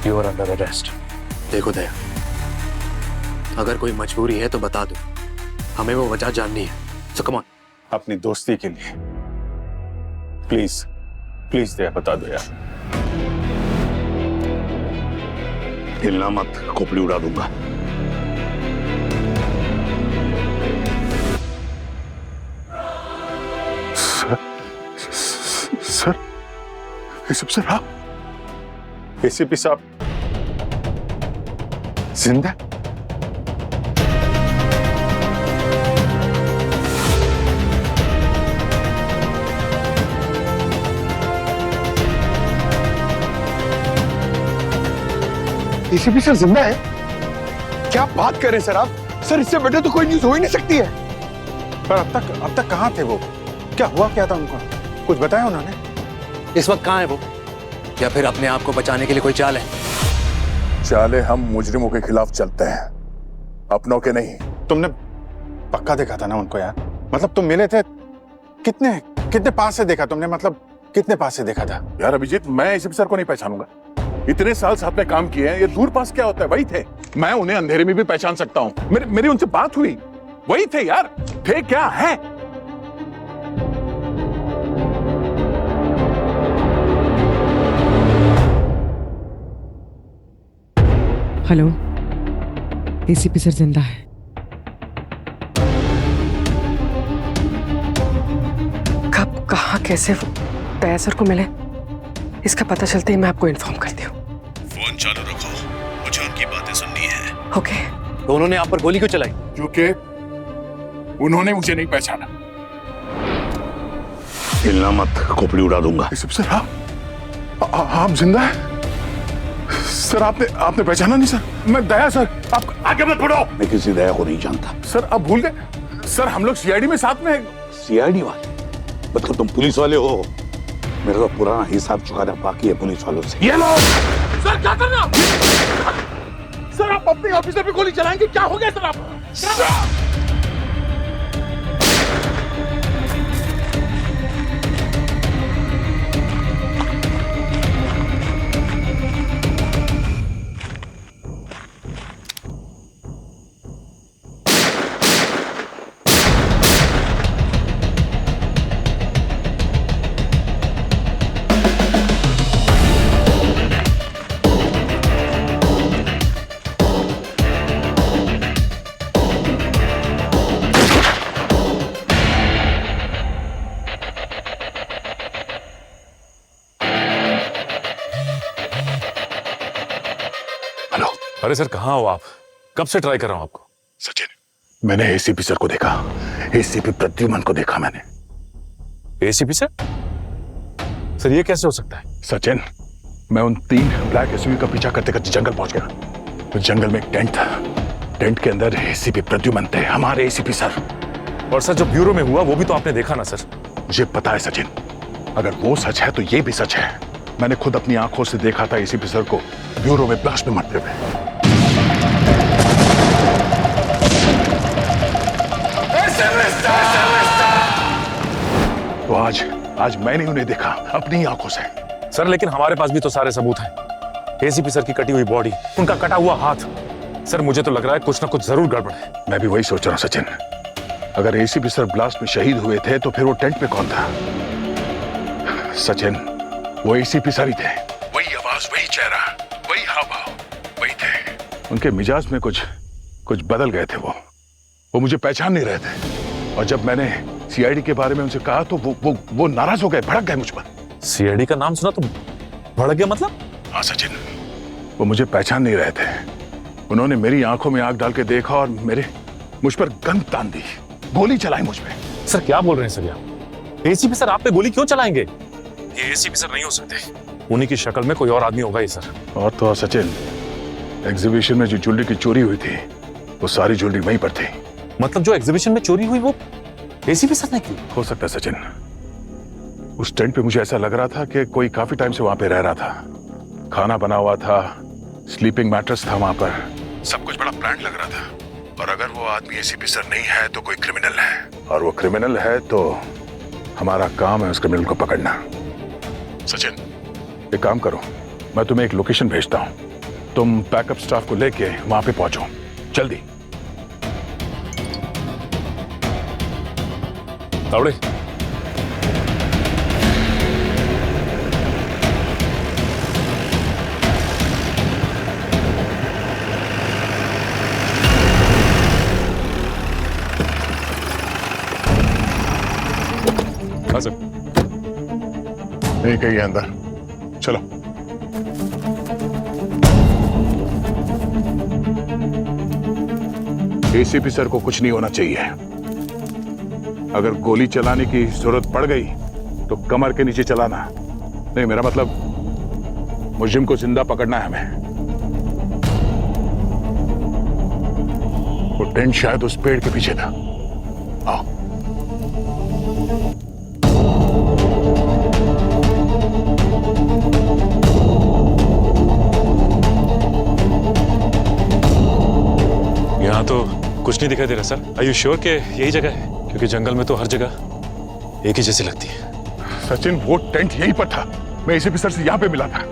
You are under arrest. देखो दया, अगर कोई मजबूरी है तो बता दो, हमें वो वजह जाननी है। सो कम ऑन। अपनी दोस्ती के लिए प्लीज प्लीज दया बता दो यार। हिलना मत, खोपड़ी उड़ा दूंगा। सर सर आप एसीपी साहब जिंदा? एसीपी सर जिंदा है? क्या बात कर रहे हैं सर आप? सर इससे बेटर तो कोई न्यूज़ हो ही नहीं सकती है। पर अब तक कहाँ थे वो? क्या हुआ क्या था उनको? कुछ बताया उन्होंने? इस वक्त कहाँ है वो? या फिर अपने आप को बचाने के लिए कोई चाल है? चाले हम मुजरिमों के खिलाफ चलते हैं, अपनों के नहीं। तुमने पक्का देखा था ना उनको यार? मतलब तुम मिले थे? कितने कितने पास से देखा तुमने? मतलब कितने पास से देखा था? यार अभिजीत, मैं एसीपी सर को नहीं पहचानूंगा। इतने साल साथ में काम किए हैं, ये दूर पास क्या होता है? वही थे। मैं उन्हें अंधेरे में भी पहचान सकता हूँ। मेरी उनसे बात हुई, वही थे यार। थे क्या है? हेलो, एसीपी सर जिंदा है। कब, कहाँ, कैसे वो दया सर को मिले, इसका पता चलते ही मैं आपको इन्फॉर्म करती हूँ। फोन चालू रखो, मुझे उनकी बातें सुननी है। ओके। तो उन्होंने आप पर गोली क्यों चलाई? क्योंकि उन्होंने मुझे नहीं पहचाना। हिलना मत, खोपड़ी उड़ा दूंगा। एसीपी सर आप जिंदा हैं? सर आपने पहचाना नहीं? सर मैं दया सर। आप आगे मत बढ़ो। मैं किसी दया को नहीं जानता। सर आप भूल गए? सर हम लोग सीआईडी में साथ में हैं। सीआईडी वाले? मतलब तुम पुलिस वाले हो? मेरा तो पुराना हिसाब चुकाना बाकी है पुलिस वालों से। ये लो। सर क्या कर रहे हो? सर आप अपने ऑफिसर पे गोली चलाएंगे? क्या हो गया सर आप? अरे सर कहाँ हो आप? कब से ट्राई कर रहा हूं आपको। सचिन, मैंने एसीपी सर को देखा। एसीपी प्रद्युमन को देखा मैंने। ACP sir? सर ये कैसे हो सकता है? सचिन, मैं उन 3 ब्लैक एसयूवी का पीछा करते करते जंगल पहुंच गया। तो जंगल में एक टेंट था। टेंट के अंदर एसीपी प्रद्युमन थे, हमारे एसीपी सर। और सर जो ब्यूरो में हुआ वो भी तो आपने देखा ना सर। मुझे पता है सचिन, अगर वो सच है तो ये भी सच है। मैंने खुद अपनी आंखों से देखा था एसीपी सर को ब्यूरो में ब्लास्ट में मरते हुए। तो आज मैंने उन्हें देखा अपनी आंखों से। सर लेकिन हमारे पास भी तो सारे सबूत हैं। एसीपी सर की कटी हुई बॉडी, उनका कटा हुआ हाथ। सर मुझे तो लग रहा है कुछ ना कुछ जरूर गड़बड़ है। मैं भी वही सोच रहा हूं सचिन। अगर एसीपी सर ब्लास्ट में शहीद हुए थे तो फिर वो टेंट में कौन था? सचिन, वो एसीपी सर ही थे। वही आवाज, वही चेहरा, वही हाव भाव, वही थे। उनके मिजाज में कुछ बदल गए थे। वो मुझे पहचान नहीं रहे थे। और जब मैंने सीआईडी के बारे में उनसे कहा तो वो नाराज हो गए, भड़क गए मुझ पर। सीआईडी का नाम सुना तो भड़क गया मतलब? हाँ सचिन, वो मुझे पहचान नहीं रहे थे। उन्होंने मेरी आंखों में आंख डाल के देखा और मुझ पर गन तान दी, गोली चलाई मुझ पे। सर क्या बोल रहे हैं सर आप? एसीपी सर आप पे गोली क्यों चलाएंगे? ये एसीपी सर नहीं हो सकते। उन्हीं की शक्ल में कोई और आदमी होगा ये सर। और तो और सचिन, एग्जीबिशन में जो ज्वेलरी की चोरी हुई थी वो सारी ज्वेलरी वहीं पर थी। मतलब जो एग्जीबिशन में चोरी हुई वो एसीपी सर ने की? हो सकता है सचिन। उस टेंट पे मुझे ऐसा लग रहा था कि कोई काफी टाइम से वहां पे रह रहा था। खाना बना हुआ था, स्लीपिंग मैट्रेस था वहां पर, सब कुछ बड़ा प्लान लग रहा था। और अगर वो आदमी एसीपी सर नहीं है तो कोई क्रिमिनल है, और वो क्रिमिनल है तो हमारा काम है उस क्रिमिनल को पकड़ना। सचिन, एक काम करो, मैं तुम्हें एक लोकेशन भेजता हूं, तुम बैकअप स्टाफ को लेके वहां पे पहुंचो जल्दी। तावड़े, हाँ सर। नहीं कहीं अंदर, चलो। एसीपी सर को कुछ नहीं होना चाहिए। अगर गोली चलाने की जरूरत पड़ गई तो कमर के नीचे चलाना। नहीं, मेरा मतलब मुजरिम को जिंदा पकड़ना है हमें। वो टेंट शायद उस पेड़ के पीछे था। आओ। यहाँ तो कुछ नहीं दिखाई दे रहा सर। आर यू श्योर कि यही जगह है? क्योंकि जंगल में तो हर जगह एक ही जैसी लगती है। सचिन, वो टेंट यहीं पर था। मैं एसीपी सर से यहाँ पे मिला था।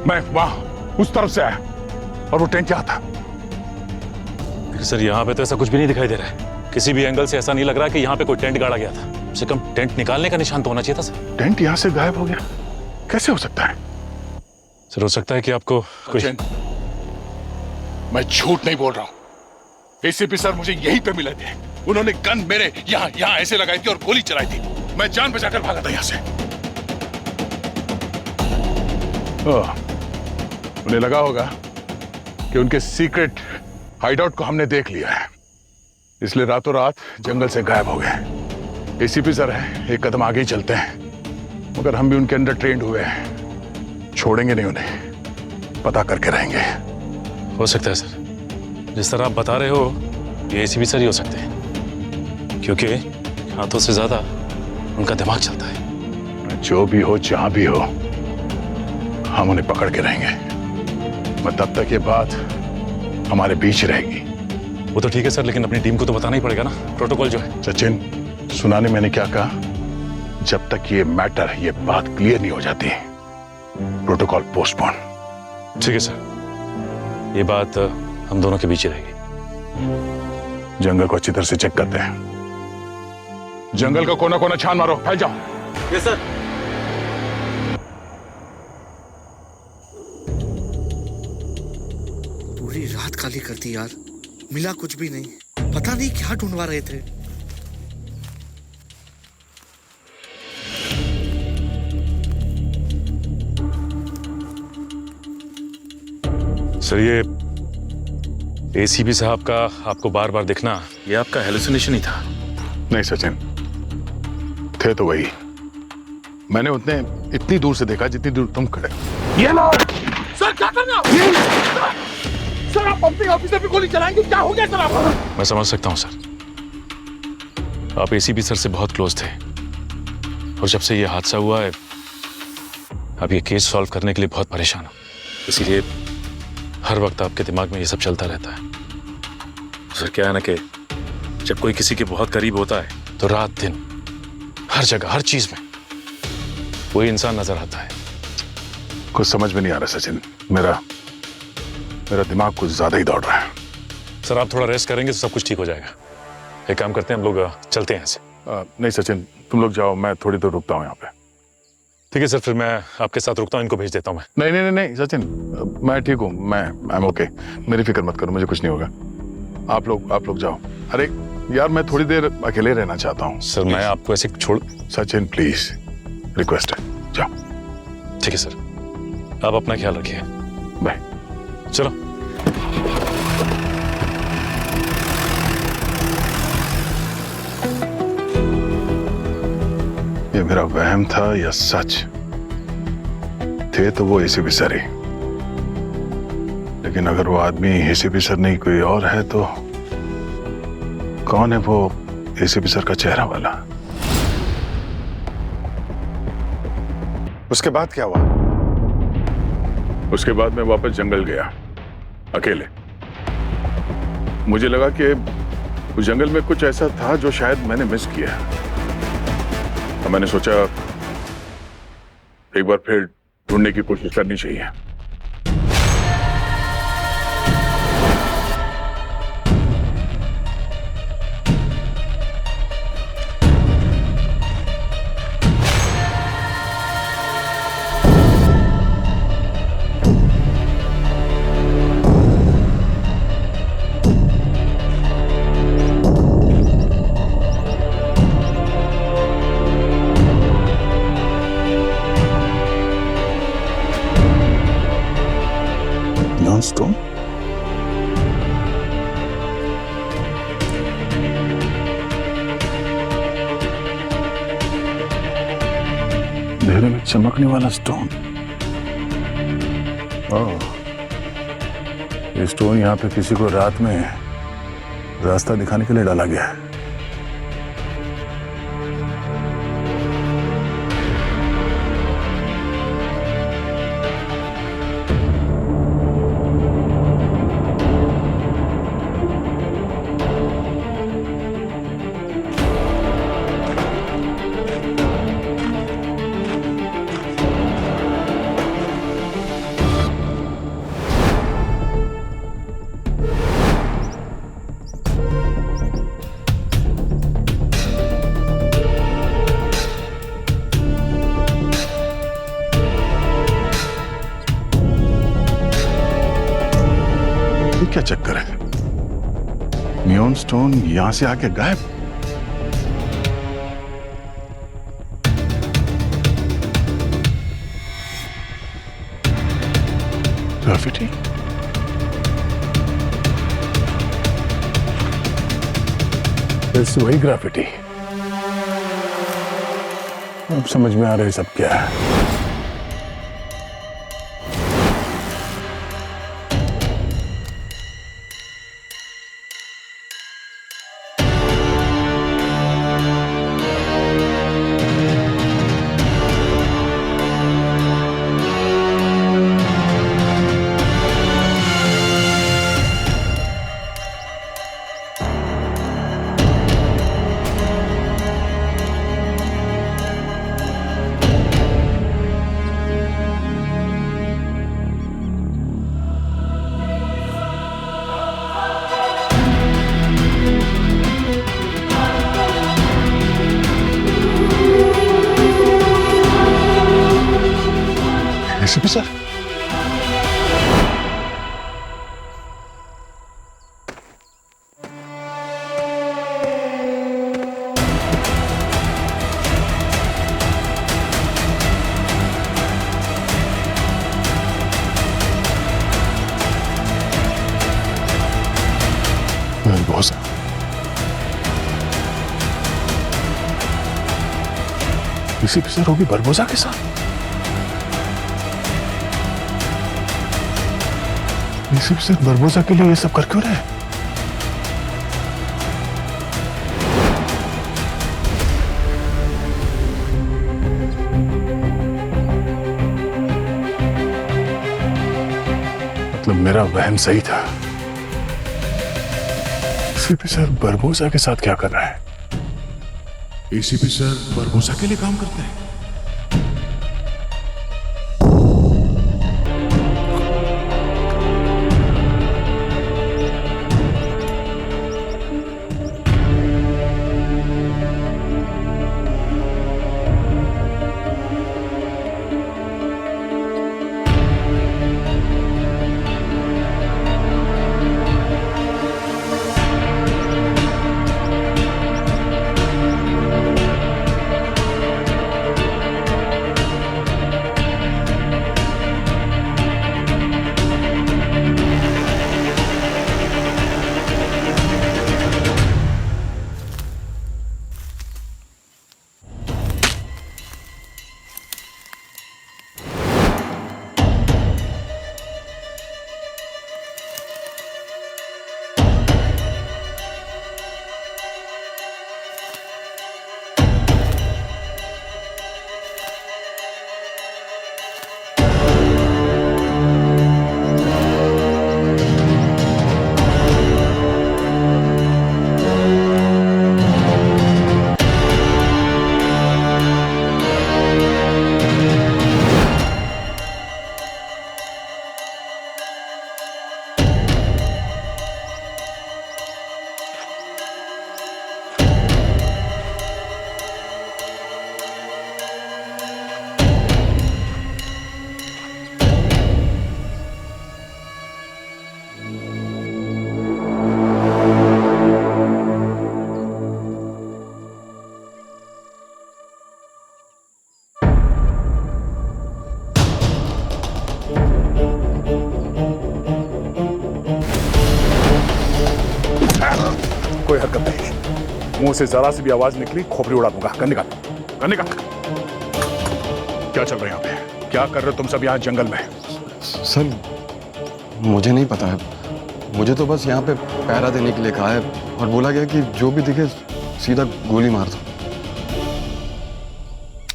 मैं वहां उस तरफ से आया और वो टेंट यहाँ था। लेकिन सर यहाँ पे तो ऐसा कुछ भी नहीं दिखाई दे रहा है। किसी भी एंगल से ऐसा नहीं लग रहा कि यहाँ पे कोई टेंट गाड़ा गया था। कम से कम टेंट निकालने का निशान तो होना चाहिए था सर। टेंट यहाँ से गायब हो गया, कैसे हो सकता है? सर हो सकता है कि आपको कोई... सचिन, मैं झूठ नहीं बोल रहा हूँ। एसीपी सर मुझे यहीं पे मिले थे। उन्होंने गन मेरे यहाँ ऐसे लगाई थी और गोली चलाई थी। मैं जान बचाकर भागा था यहाँ से। उन्हें लगा होगा कि उनके सीक्रेट हाइडआउट को हमने देख लिया है, इसलिए रातों रात जंगल से गायब हो गए। एसीपी सर है, एक कदम आगे ही चलते हैं, मगर हम भी उनके अंडर ट्रेंड हुए हैं। छोड़ेंगे नहीं उन्हें, पता करके रहेंगे। हो सकता है सर, जिस तरह आप बता रहे हो ये एसीपी सर ही हो सकते हैं, क्योंकि हाथों से ज्यादा उनका दिमाग चलता है। जो भी हो, जहां भी हो, हम उन्हें पकड़ के रहेंगे। मैं तब तक ये बात हमारे बीच रहेगी। वो तो ठीक है सर, लेकिन अपनी टीम को तो बताना ही पड़ेगा ना, प्रोटोकॉल जो है। सचिन, सुनाने मैंने क्या कहा? जब तक ये मैटर, ये बात क्लियर नहीं हो जाती, प्रोटोकॉल पोस्टपोन। ठीक है सर, ये बात हम दोनों के बीच ही रहेगी। जंगल को अच्छी तरह से चेक करते हैं। जंगल का कोना कोना छान मारो, फैल जाओ। Yes sir. पूरी रात खाली कर दी यार, मिला कुछ भी नहीं। पता नहीं क्या ढूंढवा रहे थे। सर ये एसीपी साहब का आपको बार बार दिखना, ये आपका हेलुसिनेशन ही था? नहीं सचिन, थे तो वही। मैंने उतने इतनी दूर से देखा जितनी दूर तुम खड़े। ये लो सर, क्या करना? सर आप अपने ऑफिसर पे गोली चलाएंगे, क्या हो गया सर आपको? मैं समझ सकता हूं सर, आप एसीपी सर से बहुत क्लोज थे, और जब से ये हादसा हुआ है आप ये केस सॉल्व करने के लिए बहुत परेशान हो, इसीलिए हर वक्त आपके दिमाग में ये सब चलता रहता है। सर क्या है ना कि जब कोई किसी के बहुत करीब होता है तो रात दिन हर जगह हर चीज में वही इंसान नजर आता है। कुछ समझ में नहीं आ रहा सचिन, मेरा दिमाग कुछ ज्यादा ही दौड़ रहा है। सर आप थोड़ा रेस्ट करेंगे तो सब कुछ ठीक हो जाएगा। एक काम करते हैं, हम लोग चलते हैं ऐसे। नहीं सचिन, तुम लोग जाओ, मैं थोड़ी देर रुकता हूँ यहाँ पे। ठीक है सर, फिर मैं आपके साथ रुकता हूँ, इनको भेज देता हूँ मैं। नहीं नहीं नहीं सचिन, मैं ठीक हूँ, मैं आई एम ओके। मेरी फिक्र मत करो, मुझे कुछ नहीं होगा। आप लोग जाओ। अरे यार, मैं थोड़ी देर अकेले रहना चाहता हूँ। सर मैं आपको ऐसे छोड़... सचिन प्लीज, रिक्वेस्ट है, जाओ। ठीक है सर, आप अपना ख्याल रखिए। बाय। चलो। ये मेरा वहम था या सच? थे तो वो एसीपी सर ही, लेकिन अगर वो आदमी एसीपी सर नहीं कोई और है तो कौन है वो एसीपी सर का चेहरा वाला? उसके बाद क्या हुआ? उसके बाद मैं वापस जंगल गया अकेले। मुझे लगा कि उस जंगल में कुछ ऐसा था जो शायद मैंने मिस किया। तो मैंने सोचा एक बार फिर ढूंढने की कोशिश करनी चाहिए। Neon stone? अंधेरे में चमकने वाला स्टोन। ओह, ये स्टोन यहाँ पे किसी को रात में रास्ता दिखाने के लिए डाला गया है। ये क्या चक्कर है? नियॉन स्टोन यहां से आके गायब। ग्राफिटी? वही ग्राफिटी। अब समझ में आ रहा है सब क्या है। एसीपी सर, बहुत एसीपी सर होगी बरबोसा के साथ। एसीपी सर बरबोसा के लिए ये सब कर क्यों रहे? मतलब मेरा वहम सही था। एसीपी सर बरबोसा के साथ क्या कर रहा है? एसीपी सर बरबोसा के लिए काम करते हैं। हरकत नहीं। मुंह से जरा सी भी आवाज निकली खोपड़ी उड़ा दूंगा। कर निकाल। क्या चल रहा है यहाँ पे? क्या कर रहे हो तुम सब यहाँ जंगल में? सर मुझे नहीं पता है, मुझे तो बस यहाँ पे पहरा देने के लिए कहा है और बोला गया कि जो भी दिखे सीधा गोली मार दो।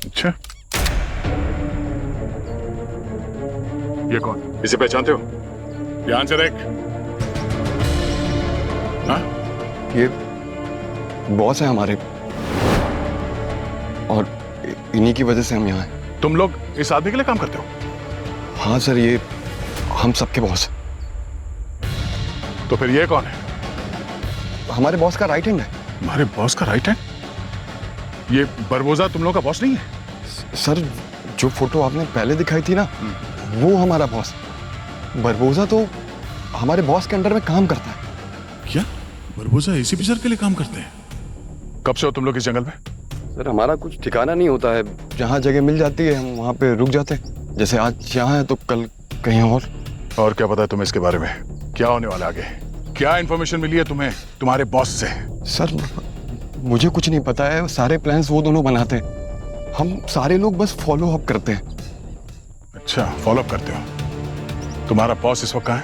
अच्छा, ये कौन? इसे पहचानते हो? ध्यान से देख। हाँ? ये बॉस है हमारे और इन्हीं की वजह से हम यहाँ हैं। तुम लोग इस आदमी के लिए काम करते हो? हाँ सर, ये हम सबके बॉस हैं। तो फिर ये कौन है? हमारे बॉस का राइट हैंड है। हमारे बॉस का राइट हैंड? ये बरबोजा तुम लोगों का बॉस नहीं है? सर जो फोटो आपने पहले दिखाई थी ना, वो हमारा बॉस। बरबोजा तो हमारे बॉस के अंडर में काम करता है। क्या बरबोजा एसीपी सर के लिए काम करते हैं? कब से हो तुम लोग इस जंगल में? सर हमारा कुछ ठिकाना नहीं होता है, जहाँ जगह मिल जाती है हम वहाँ पे रुक जाते हैं। जैसे आज यहाँ है तो कल कहीं और क्या पता है तुम्हें इसके बारे में? क्या होने वाला आगे? क्या इन्फॉर्मेशन मिली है तुम्हें तुम्हारे बॉस से? सर मुझे कुछ नहीं पता है, सारे प्लान्स वो दोनों बनाते हैं, हम सारे लोग बस फॉलो अप करते हैं। अच्छा, फॉलो अप करते हो। तुम्हारा बॉस इस वक्त कहाँ है?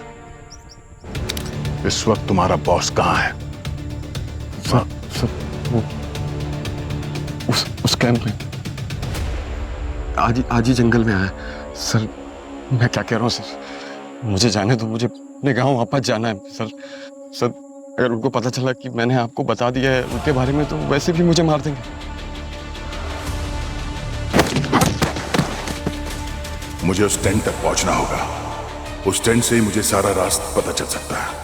इस वक्त तुम्हारा बॉस कहाँ है? सर वो उस कैंप में आज ही जंगल में आया। सर मैं क्या कह रहा हूँ सर, मुझे जाने दो, मुझे अपने गांव वापस जाना है सर। अगर उनको पता चला कि मैंने आपको बता दिया है उनके बारे में तो वैसे भी मुझे मार देंगे। मुझे उस टेंट तक पहुंचना होगा। उस टेंट से ही मुझे सारा रास्ता पता चल सकता है।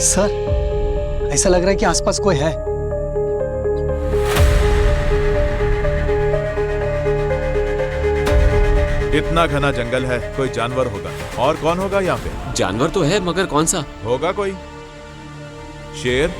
सर ऐसा लग रहा है कि आसपास कोई है। इतना घना जंगल है, कोई जानवर होगा। और कौन होगा यहाँ पे? जानवर तो है मगर कौन सा? होगा कोई शेर।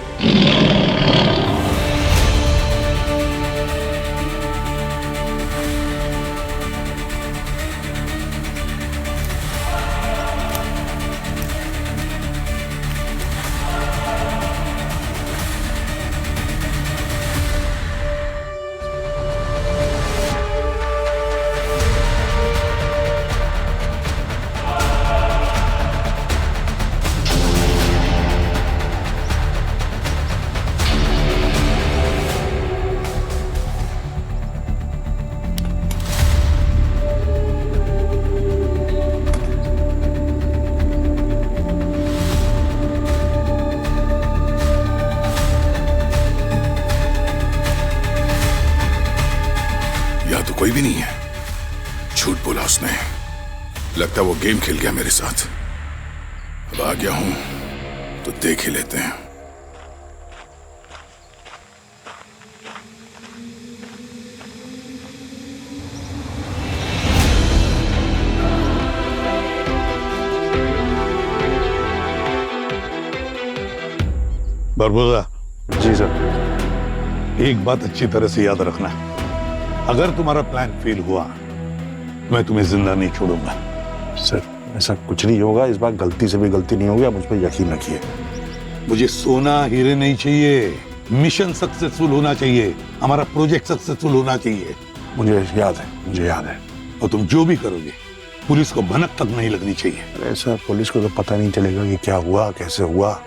कोई भी नहीं है। झूठ बोला उसने। लगता वो गेम खेल गया मेरे साथ। अब आ गया हूं तो देख ही लेते हैं। बरबोजा। जी सर। एक बात अच्छी तरह से याद रखना, अगर तुम्हारा प्लान फेल हुआ मैं तुम्हें जिंदा नहीं छोड़ूंगा। सर ऐसा कुछ नहीं होगा, इस बार गलती से भी गलती नहीं होगी, आप मुझ पर यकीन रखिए। मुझे सोना हीरे नहीं चाहिए, मिशन सक्सेसफुल होना चाहिए, हमारा प्रोजेक्ट सक्सेसफुल होना चाहिए। मुझे याद है। और तुम जो भी करोगे पुलिस को भनक तक नहीं लगनी चाहिए। अरे सर, पुलिस को तो पता नहीं चलेगा कि क्या हुआ कैसे हुआ।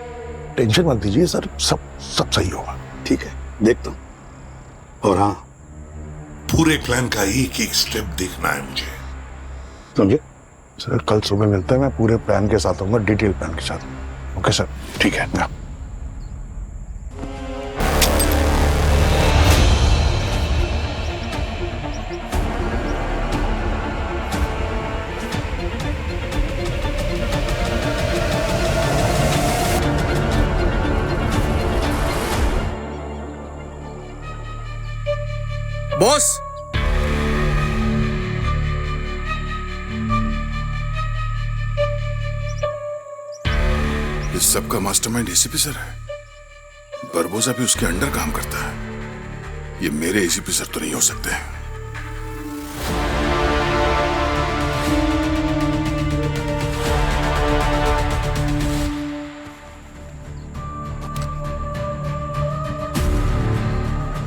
टेंशन मत दीजिए सर, सब सही होगा। ठीक है, देखता हूं। और हाँ, पूरे प्लान का एक एक स्टेप देखना है मुझे, समझे? सर कल सुबह मिलते हैं, मैं पूरे प्लान के साथ आऊंगा, डिटेल प्लान के साथ। ओके सर, ठीक है। बॉस, इस सब का मास्टरमाइंड एसीपी सर है। बरबोसा भी उसके अंडर काम करता है। ये मेरे एसीपी सर तो नहीं हो सकते।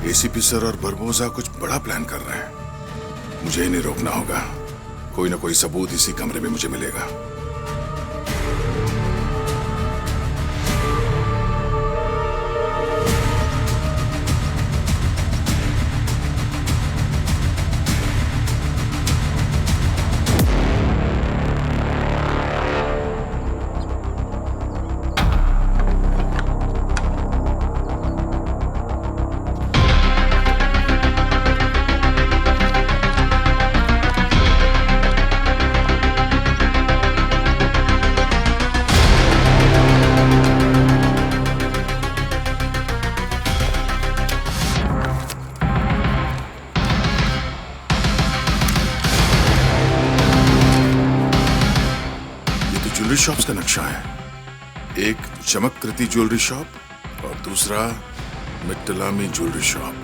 एसीपी सर और बरबोसा कुछ बड़ा प्लान कर रहे हैं। मुझे इन्हें रोकना होगा। कोई ना कोई सबूत इसी कमरे में मुझे मिलेगा। ज्वेलरी शॉप्स का नक्शा है। एक चमककृति ज्वेलरी शॉप और दूसरा मिट्टलामी ज्वेलरी शॉप।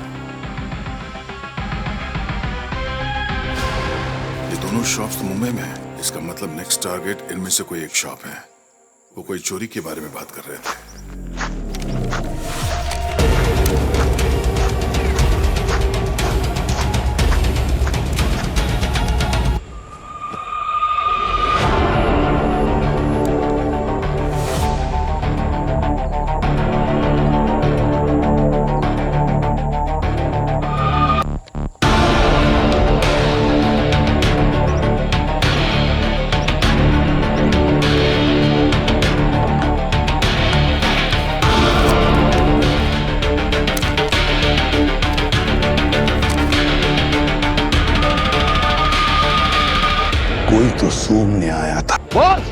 ये दोनों शॉप्स तो मुंबई में है। इसका मतलब नेक्स्ट टारगेट इनमें से कोई एक शॉप है। वो कोई चोरी के बारे में बात कर रहे थे। कोई तो सूमने आया था। बॉस!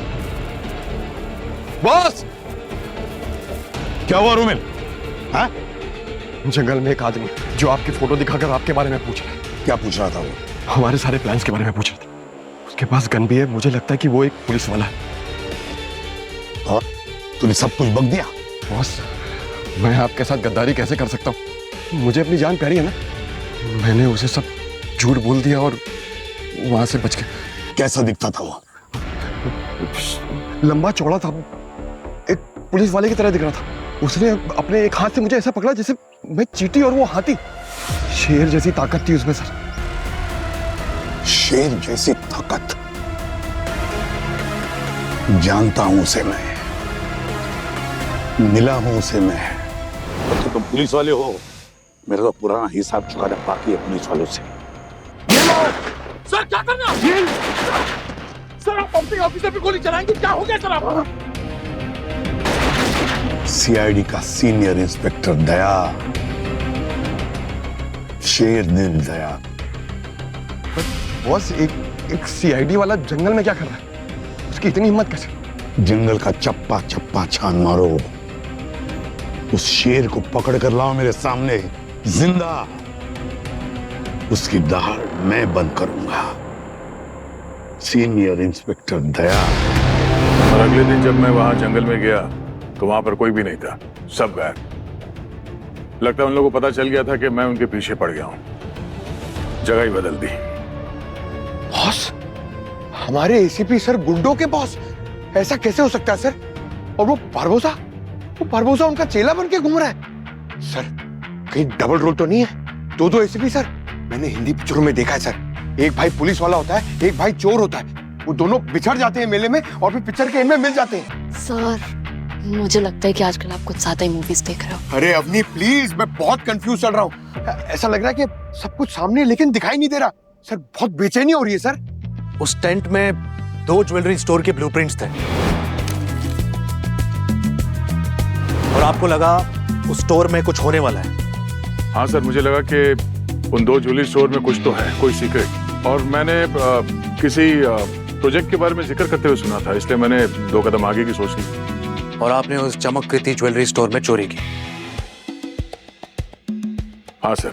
बॉस! क्या हुआ रोमिल? हाँ? जंगल में एक आदमी जो आपकी फोटो दिखाकर आपके बारे में पूछ रहा है। क्या पूछ रहा था वो? हमारे सारे प्लान्स के बारे में पूछ रहा था। उसके पास गन भी है। मुझे लगता है कि वो एक पुलिस वाला है। और तूने सब कुछ बक दिया? बॉस, मैं आपके साथ गद्दारी कैसे कर सकता हूँ? मुझे अपनी जान प्यारी है ना। मैंने उसे सब झूठ बोल दिया और वहां से बच गया। कैसा दिखता था वो? लंबा चौड़ा था, एक पुलिस वाले की तरह दिख रहा था। उसने अपने एक हाथ से मुझे ऐसा पकड़ा जैसे मैं चींटी और वो हाथी। शेर जैसी ताकत थी उसमें सर। शेर जैसी ताकत? जानता हूं उसे मैं, मिला हूं उसे मैं। तो तुम पुलिस वाले हो। मेरा तो पुराना हिसाब चुकाना बाकी है पुलिस वालों से। सर क्या करना? सर आप अपने ऑफिसर पे गोली चलाएंगे? क्या हो गया सर आप? सीआईडी का सीनियर इंस्पेक्टर दया, शेर दिल दया। बॉस, एक सीआईडी वाला जंगल में क्या कर रहा है? उसकी इतनी हिम्मत कैसे? जंगल का चप्पा चप्पा छान मारो, उस शेर को पकड़ कर लाओ मेरे सामने जिंदा। उसकी दहाड़ मैं बंद करूंगा। सीनियर इंस्पेक्टर दया। और अगले दिन जब मैं वहां जंगल में गया तो वहां पर कोई भी नहीं था, सब गायब। लगता है उन लोगों को पता चल गया था कि मैं उनके पीछे पड़ गया हूं। जगह ही बदल दी। बॉस, हमारे एसीपी सर गुंडों के बॉस? ऐसा कैसे हो सकता है सर? और वो परबोसा उनका चेला बन के घूम रहा है। सर, कहीं डबल रोल तो नहीं है? दो एसीपी सर? मैंने हिंदी पिक्चरों में देखा है सर। एक भाई पुलिस वाला होता है, एक भाई चोर होता है। वो दोनों बिछड़ जाते हैं मेले में और फिर पिक्चर के एंड में मिल जाते हैं। सर, मुझे लगता है कि आजकल आप कुछ ज्यादा ही मूवीज देख रहे हो। अरे अवनी प्लीज, मैं बहुत कंफ्यूज चल रहा हूँ। ऐसा लग रहा है कि सब कुछ सामने लेकिन दिखाई नहीं दे रहा। सर, बहुत बेचैनी हो रही है सर। उस टेंट में 2 ज्वेलरी स्टोर के ब्लूप्रिंट्स थे और आपको लगा उस स्टोर में कुछ होने वाला है। हाँ सर, मुझे लगा कि उन 2 ज्वेलरी स्टोर में कुछ तो है, कोई सीक्रेट। और मैंने किसी प्रोजेक्ट के बारे में जिक्र करते हुए सुना था, इसलिए मैंने 2 कदम आगे की सोच ली। और आपने उस चमककृति ज्वेलरी स्टोर में चोरी की? हाँ सर।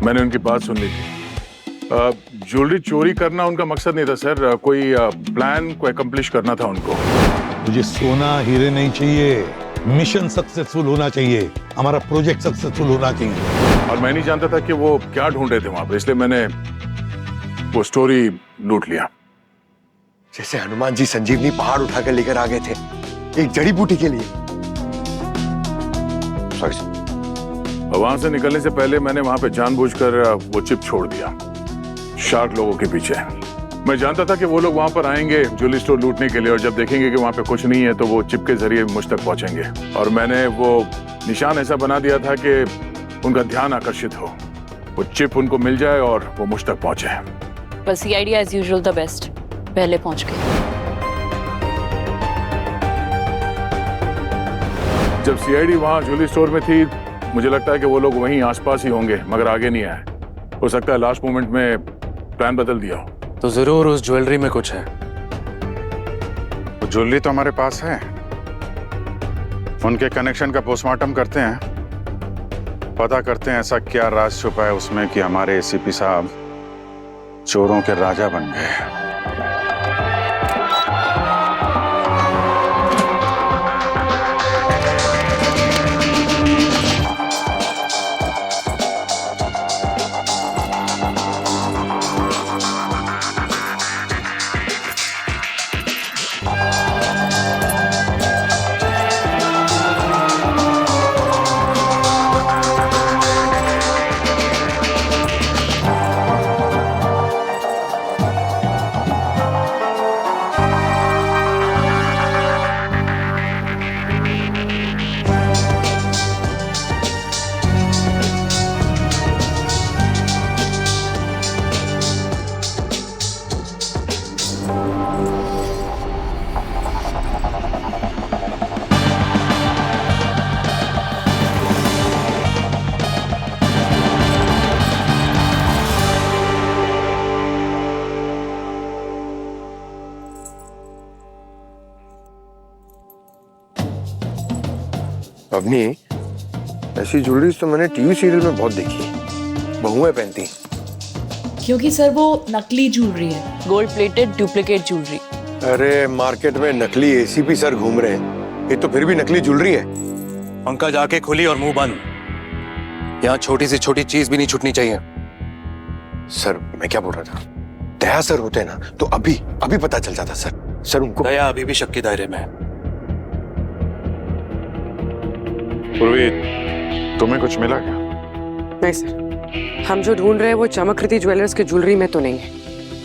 मैंने उनकी बात सुन ली थी। ज्वेलरी चोरी करना उनका मकसद नहीं था सर, कोई प्लान को अकम्प्लिश करना था उनको। मुझे सोना हीरे नहीं चाहिए, मिशन सक्सेसफुल होना चाहिए, हमारा प्रोजेक्ट सक्सेसफुल होना चाहिए। और मैं नहीं जानता था कि वो क्या ढूंढ रहे थे वहां पर, इसलिए मैंने वो स्टोरी लूट लिया। जैसे हनुमान जी संजीवनी पहाड़ उठाकर लेकर आ गए थे एक जड़ी बूटी के लिए। वहां से निकलने से पहले मैंने वहां पे जानबूझकर वो चिप छोड़ दिया शार्क लोगों के पीछे। मैं जानता था कि वो लोग वहां पर आएंगे ज्वेलरी स्टोर लूटने के लिए, और जब देखेंगे कि वहां पे कुछ नहीं है तो वो चिप के जरिए मुझ तक पहुंचेंगे। और मैंने वो निशान ऐसा बना दिया था कि उनका ध्यान आकर्षित हो, वो चिप उनको मिल जाए और वो मुझ तक पहुंचे। बस CID as usual the best, पहले पहुंच गए। जब सीआईडी वहां ज्वेलरी स्टोर में थी, मुझे लगता है कि वो लोग वहीं आसपास ही होंगे, मगर आगे नहीं आए। हो सकता है लास्ट मोमेंट में प्लान बदल दिया हो। तो जरूर उस ज्वेलरी में कुछ है। वो ज्वेलरी तो हमारे पास है, उनके कनेक्शन का पोस्टमार्टम करते हैं, पता करते हैं ऐसा क्या राज छुपा है उसमें कि हमारे एसीपी साहब चोरों के राजा बन गए। अवनी, ऐसी ज्वेलरी तो मैंने टीवी सीरियल में बहुत देखी है, बहुएं पहनती। क्योंकि सर वो नकली ज्वेलरी है, गोल्ड प्लेटेड डुप्लीकेट ज्वेलरी। अरे मार्केट में नकली एसीपी सर घूम रहे हैं, ये तो फिर भी नकली ज्वेलरी है। पंखा जाके खुली और मुंह बंद। यहाँ छोटी से छोटी चीज भी नहीं छूटनी चाहिए। सर मैं क्या बोल रहा था, दया सर होते ना तो अभी अभी पता चल जाता सर। सर उनको दया अभी भी शक के दायरे में है। पूर्वी, तुम्हें कुछ मिला क्या? नहीं सर, हम जो ढूंढ रहे हैं वो चमकृति ज्वेलर्स के ज्वेलरी में तो नहीं है।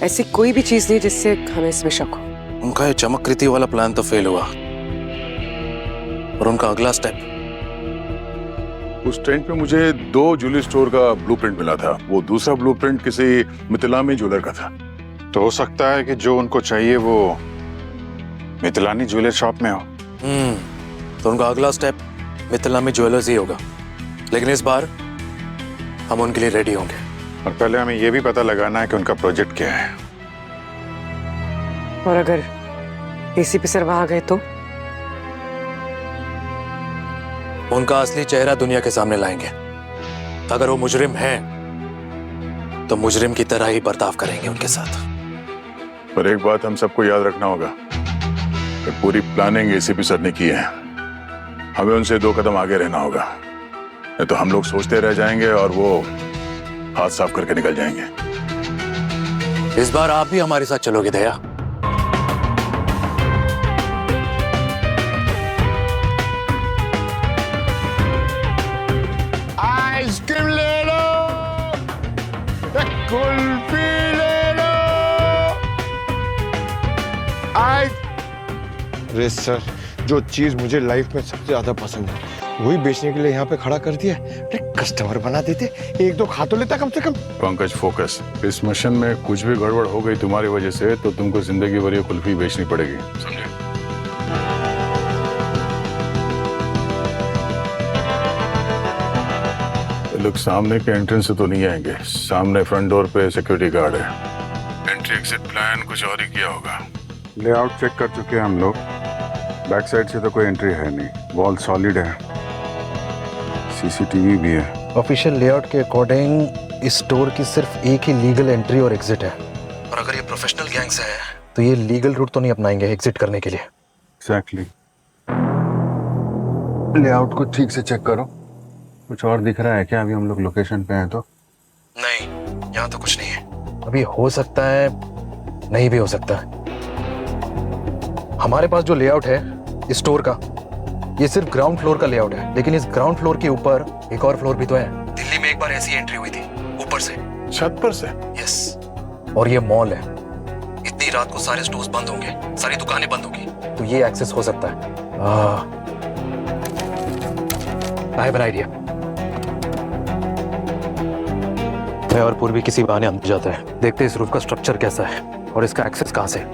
ऐसी कोई भी चीज नहीं जिससे हमें इसमें शक हो। उनका ये चमकृति वाला प्लान तो फेल हुआ, और उनका अगला स्टेप। उस टेंट पे मुझे 2 ज्वेलरी स्टोर का ब्लूप्रिंट मिला था। वो दूसरा ब्लूप्रिंट किसी मिथिलानी ज्वेलर का था। तो हो सकता है कि जो उनको चाहिए वो मिथिलानी ज्वेलर शॉप में हो। तो उनका अगला स्टेप मिथिलानी ज्वेलर्स ही होगा, लेकिन इस बार हम उनके लिए रेडी होंगे। और पहले हमें यह भी पता लगाना है कि उनका प्रोजेक्ट क्या है। और अगर एसीपी सर वहां गए तो उनका असली चेहरा दुनिया के सामने लाएंगे। अगर वो मुजरिम हैं, तो मुजरिम की तरह ही बर्ताव करेंगे उनके साथ। पर एक बात हम सबको याद रखना होगा कि पूरी प्लानिंग एसीपी सर ने की है। हमें उनसे 2 कदम आगे रहना होगा, नहीं तो हम लोग सोचते रह जाएंगे और वो हाथ साफ करके निकल जाएंगे। इस बार आप भी हमारे साथ चलोगे दया? आइसक्रीम ले लो, कुल्फी ले लो। अरे सर, जो चीज मुझे लाइफ में सबसे ज्यादा पसंद है वही बेचने के लिए यहाँ पे खड़ा कर दिया। अरे कस्टमर बना देते, 1-2 खा तो लेता कम से कम। पंकज फोकस, इस मिशन में कुछ भी गड़बड़ हो गई तुम्हारी वजह से तो तुमको जिंदगी भर ये कुल्फी बेचनी पड़ेगी, समझे? लोग सामने के एंट्रेंस से तो नहीं आएंगे, सामने फ्रंट डोर पे सिक्योरिटी गार्ड है। एंट्री एग्जिट प्लान कुछ और ही किया होगा। लेआउट चेक कर चुके हैं हम लोग, बैक साइड से तो कोई एंट्री है नहीं, वॉल सॉलिड है, सीसीटीवी भी है। ऑफिशियल लेआउट के अकॉर्डिंग इस स्टोर की सिर्फ एक ही लीगल एंट्री और एग्जिट है, और अगर ये प्रोफेशनल गैंग्स है तो ये लीगल रूट तो नहीं अपनाएंगे एग्जिट करने के लिए। एग्जैक्टली। लेआउट को ठीक से चेक करो, कुछ और दिख रहा है क्या? अभी हम लोग लोकेशन पे हैं तो। नहीं, यहाँ तो कुछ नहीं है। अभी हो सकता है, नहीं भी हो सकता है। हमारे पास जो लेआउट है इस स्टोर का, ये सिर्फ ग्राउंड फ्लोर का लेआउट है, लेकिन इस ग्राउंड फ्लोर के ऊपर एक और फ्लोर भी तो है। दिल्ली में एक बार ऐसी एंट्री हुई थी, ऊपर से, छत पर से। यस, और ये मॉल है। इतनी रात को सारे स्टोर्स बंद होंगे, सारी दुकानें बंद होंगी, तो ये एक्सेस हो सकता है। I have an idea. मैं और पूर्वी किसी बहाने अंदर जाता है, देखते इस रूफ का स्ट्रक्चर कैसा है और इसका एक्सेस कहां से।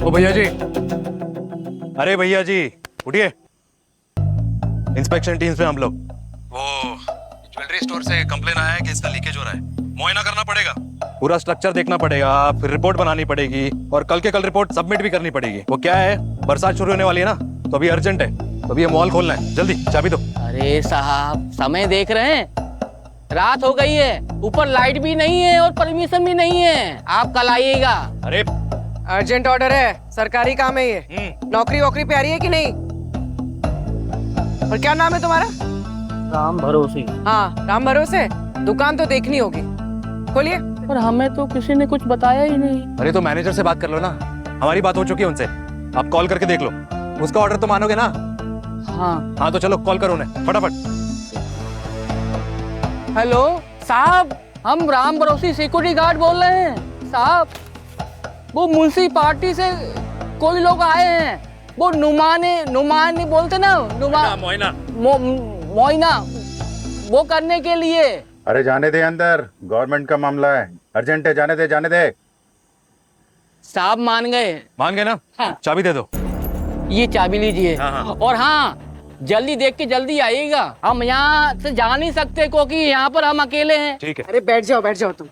ओ भैया जी, अरे भैया जी उठिए। इंस्पेक्शन टीम से हम लोग। वो ज्वेलरी स्टोर से कंप्लेन आया है कि इसका लीकेज हो रहा है, मुआयना करना पड़ेगा, पूरा स्ट्रक्चर देखना पड़ेगा, फिर रिपोर्ट बनानी पड़ेगी और कल के कल रिपोर्ट सबमिट भी करनी पड़ेगी। वो क्या है, बरसात शुरू होने वाली है ना, तो अभी अर्जेंट है, तो अभी ये मॉल खोलना है, जल्दी चाबी दो। अरे साहब समय देख रहे हैं, रात हो गई है, ऊपर लाइट भी नहीं है और परमिशन भी नहीं है, आप कल आइएगा। अरे अर्जेंट ऑर्डर है, सरकारी काम है ये। नौकरी वोकरी पे आ रही है कि नहीं? और क्या नाम है तुम्हारा? राम भरोसे। हाँ, राम भरोसे। दुकान तो देखनी होगी, खोलिए। पर हमें तो किसी ने कुछ बताया ही नहीं। अरे तो मैनेजर से बात कर लो ना, हमारी बात हो चुकी है उनसे, आप कॉल करके देख लो, उसका ऑर्डर तो मानोगे ना? हाँ तो चलो कॉल करो उन्हें फटाफट। हेलो साहब, हम राम भरोसी सिक्योरिटी गार्ड बोल रहे हैं साहब। वो म्युनिसिपालिटी से कोई लोग आए हैं, वो नुमाने बोलते ना, मोइना वो करने के लिए। अरे जाने दे अंदर, गवर्नमेंट का मामला है, अर्जेंट है, जाने दे जाने दे। साहब मान गए ना? हाँ। चाबी दे दो। ये चाबी लीजिए। हाँ। और हाँ, जल्दी देख के जल्दी आइएगा, हम यहाँ से जा नहीं सकते क्योंकि यहाँ पर हम अकेले हैं। ठीक है। अरे बैठ जाओ तुम।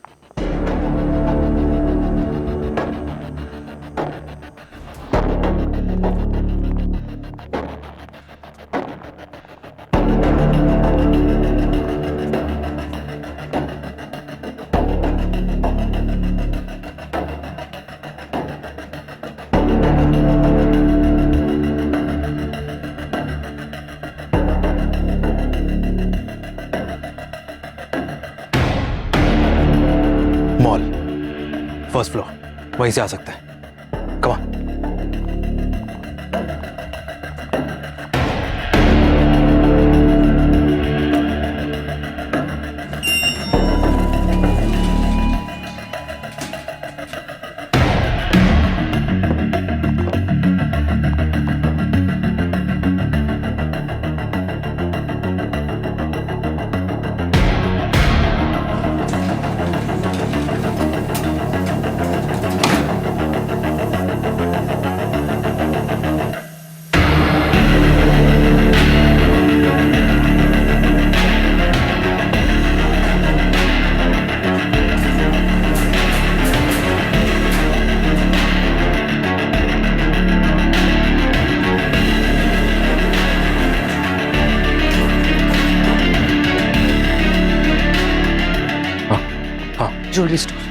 मॉल फर्स्ट फ्लोर, वहीं से आ सकता है। Come on. Jewellery store.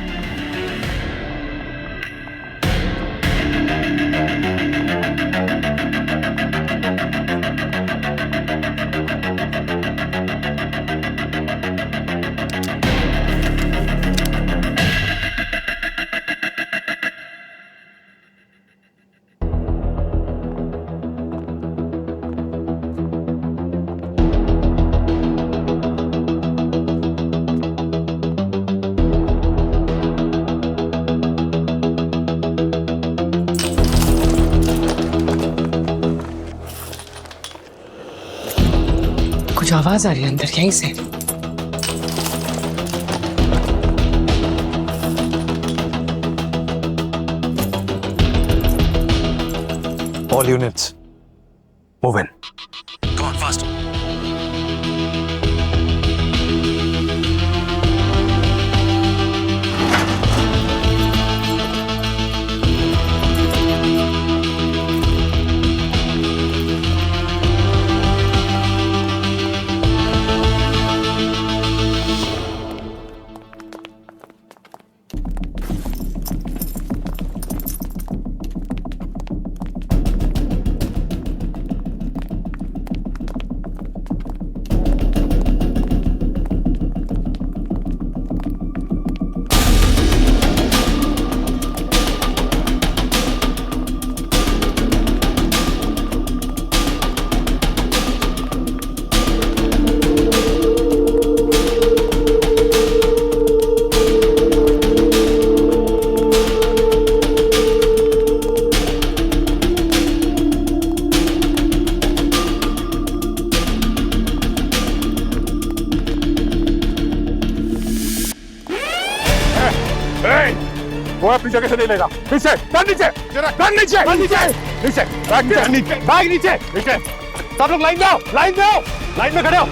कुछ आवाज आ रही है अंदर, यहीं से। All units, move in. Come on, fast. वो अपनी जगह से नहीं लेगा। नीचे, बैग नीचे, बैग नीचे, नीचे, नीचे, बैग नीचे, बैग नीचे, नीचे। सब लोग लाइन दो, लाइन दो, लाइन में खड़े हो।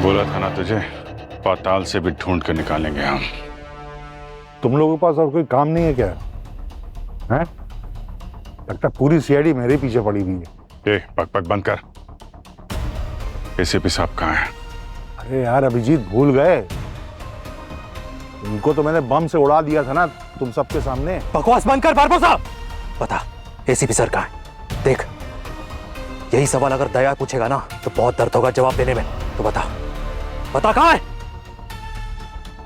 बोला था ना तुझे, पाताल से भी ढूंढ कर निकालेंगे हम। तुम लोगों के पास और कोई काम नहीं है क्या? हैं? लगता पूरी सीआईडी मेरे पीछे पड़ी हुई है। पक पक बंद कर। एसीपी साहब कहाँ हैं? अरे यार अभिजीत भूल गए, उनको तो मैंने बम से उड़ा दिया था ना तुम सबके सामने। बकवास बंद कर बारबो साहब। बता एसीपी सर कहाँ है? देख, यही सवाल अगर दया पूछेगा ना तो बहुत दर्द होगा जवाब देने में। तो बता, बता कहाँ है?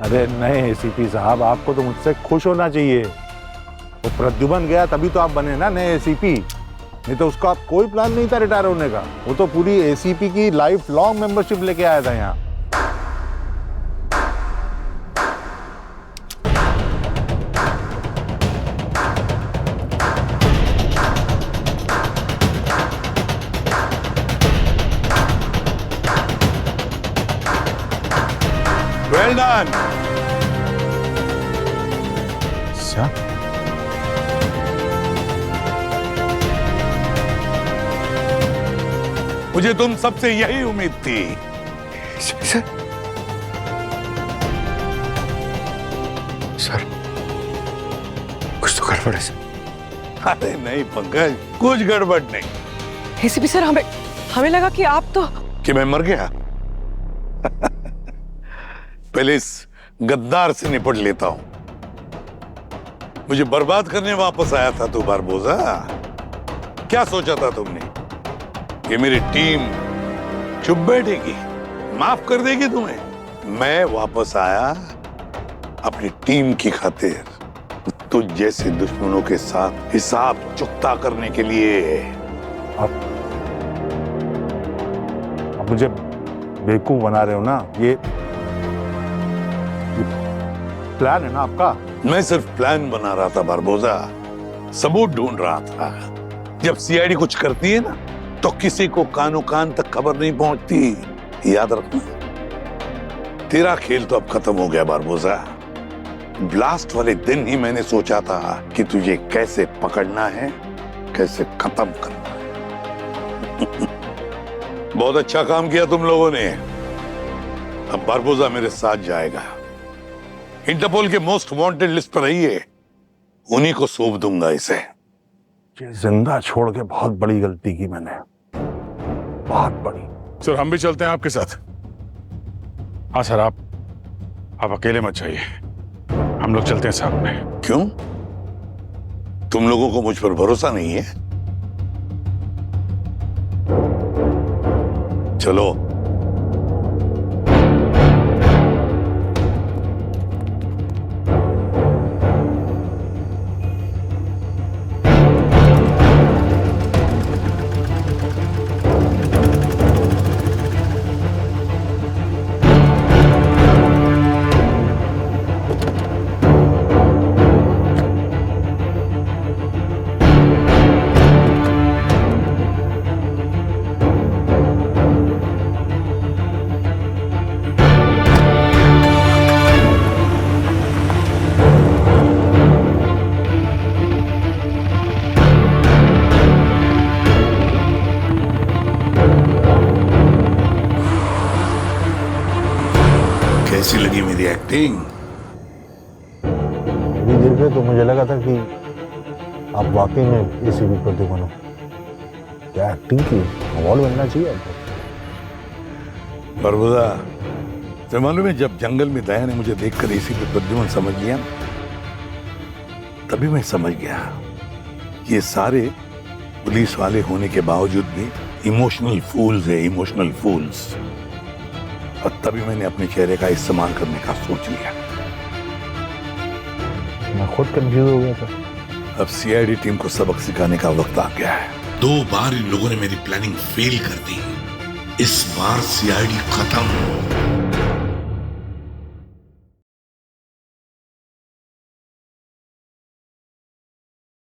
अरे नहीं एसीपी साहब, आपको तो मुझसे खुश होना चाहिए। वो प्रद्युमन गया तभी तो आप बने ना नए एसीपी, नहीं तो उसका कोई प्लान नहीं था रिटायर होने का। वो तो पूरी एसीपी की लाइफ लॉन्ग मेंबरशिप लेके आया था यहाँ। Well done. सर, मुझे तुम सबसे यही उम्मीद थी। सर कुछ तो गड़बड़ है सर। अरे नहीं पंकज, कुछ गड़बड़ नहीं। एसीपी सर, हमें लगा कि आप तो कि मैं मर गया। पहले इस गद्दार से निपट लेता हूं। मुझे बर्बाद करने वापस आया था तू बारबोसा। क्या सोचा था तुमने कि मेरी टीम चुप बैठेगी, माफ कर देगी तुम्हें? मैं वापस आया अपनी टीम की खातिर, तुझ जैसे दुश्मनों के साथ हिसाब चुकता करने के लिए। अब मुझे बेवकूफ बना रहे हो ना? ये प्लान है ना आपका? मैं सिर्फ प्लान बना रहा था बारबोसा, सबूत ढूंढ रहा था। जब सीआईडी कुछ करती है ना तो किसी को कानो कान तक खबर नहीं पहुंचती, याद रखना। तेरा खेल तो अब खत्म हो गया बारबोसा। ब्लास्ट वाले दिन ही मैंने सोचा था कि तुझे कैसे पकड़ना है, कैसे खत्म करना है। बहुत अच्छा काम किया तुम लोगों ने। अब बारबोसा मेरे साथ जाएगा, इंटरपोल के मोस्ट वांटेड लिस्ट पर रही है, उन्हीं को सौंप दूंगा इसे। ये जिंदा छोड़ के बहुत बड़ी गलती की मैंने, बहुत बड़ी। सर हम भी चलते हैं आपके साथ। हाँ सर, आप अकेले मत जाइए, हम लोग चलते हैं साथ में। क्यों? तुम लोगों को मुझ पर भरोसा नहीं है? चलो। देखे तो मुझे लगा था कि आप वाकई में एसीपी प्रद्युमन हो। क्या एक्टिंग की, अवार्ड बनना चाहिए आपको। बरबुदा, तो मालूम है जब जंगल में दया ने मुझे देखकर एसीपी प्रद्युमन समझ लिया, तभी मैं समझ गया ये सारे पुलिस वाले होने के बावजूद भी इमोशनल फूल्स है, इमोशनल फूल्स। और तभी मैंने अपने चेहरे का इस्तेमाल करने का सोच लिया। मैं खुद कंफ्यूज हो गया था। अब सीआईडी टीम को सबक सिखाने का वक्त आ गया है। 2 बार इन लोगों ने मेरी प्लानिंग फेल कर दी, इस बार सीआईडी खत्म।